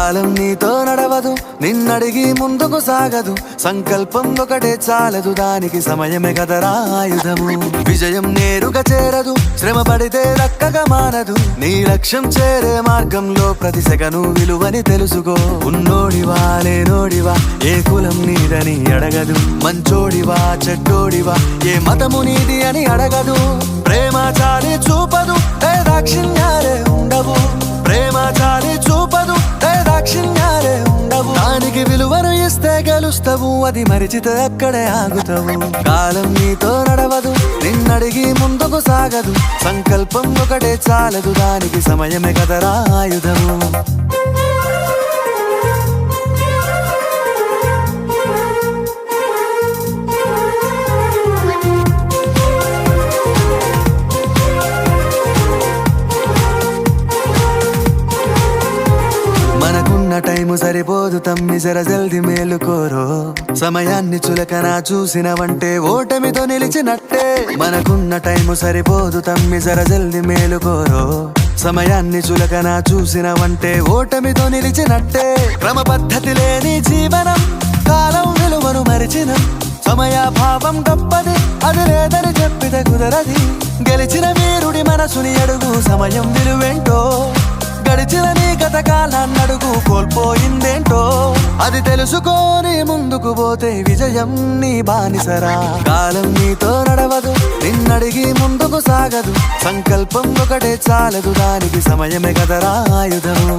కాలం నీతో నడవదు, నిన్నడిగి ముందుకు సాగదు. సంకల్పం ఒకటే చాలదు, దానికి సమయమే కదరా ఆయుధము. విజయం నేరుగా చేరదు, శ్రమ పడితే దక్కగా మానదు. నీ లక్ష్యం చేరే మార్గంలో ప్రతి సెకను విలువని తెలుసుకో. ఉన్నోడివా లేనోడివా, ఏ కులం నీదని అడగదు. మంచోడివా చెడ్డోడివా, ఏ మతము నీది అని అడగదు. ప్రేమ చాలి చూపదు, ఏ దాక్షిణ్యాలే ఉండవు. ప్రేమ చాలి చూపదు, ఏ దాక్షిణ్యాలే ఉండవు. దానికి విలువను ఇస్తే గెలుస్తావు, అది మరిచితే అక్కడే ఆగుతావు. కాలం నీతో నడవదు, నిన్నడిగి ముందుకు సాగదు. సంకల్పం ఒకటే చాలదు, దానికి సమయమే కదరా ఆయుధము. టైము సరిపోదు తమ్మి, జర జల్ది మేలుకోరో. సమయాన్ని చులకన చూసినవంటే ఓటమితో నిలిచినట్టే. మనకున్న టైము సరిపోదు తమ్మి, జర జల్ది మేలుకోరో. సమయాన్ని చులకన చూసినవంటే ఓటమితో నిలిచినట్టే. క్రమ పద్ధతి లేని జీవనం, కాలం విలువను మరిచినం. సమయాభావం గొప్పది, అది లేదని చెప్పితే కుదరది. గెలిచిన వీరుడి మనసుని అడుగు, సమయం విలువేంటో. గడిచిన నీ గత కాలాన్నడుగు, కోల్పోయిందేంటో. అది తెలుసుకొని ముందుకు పోతే విజయం నీ బానిసరా. కాలం నీతో నడవదు, నిన్నడిగి ముందుకు సాగదు. సంకల్పం ఒకటే చాలదు, దానికి సమయమే కదరా ఆయుధము.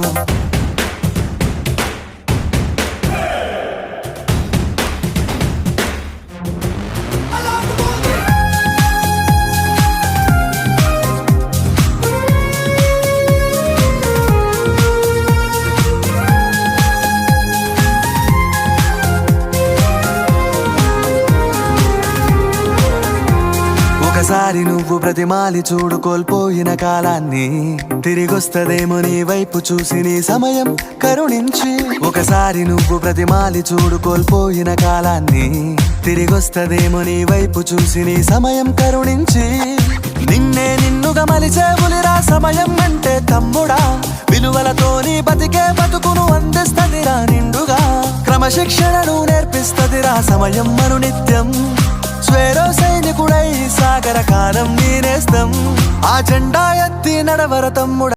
ఒకసారి నువ్వు బ్రతిమాలి చూడు కోల్పోయిన కాలాన్ని, తిరిగొస్తదేమో నీ వైపు చూసి నీ సమయం కరుణించి. ఒకసారి నువ్వు బ్రతిమాలి చూడు కోల్పోయిన కాలాన్ని, తిరిగొస్తదేమో నీ వైపు చూసి నీ సమయం కరుణించి. నిన్నే నిన్నుగా మలిచేవులిరా సమయం అంటే తమ్ముడా. విలువలతోని బతికే బతుకును అందిస్తదిరా నిండుగా. క్రమశిక్షణను నేర్పిస్తదిరా సమయం మరు నిత్యం. స్వేరో సైనికుడై సాగర కాలం నేనేస్తం. ఆ జెండా ఎత్తి నడవర తమ్ముడా.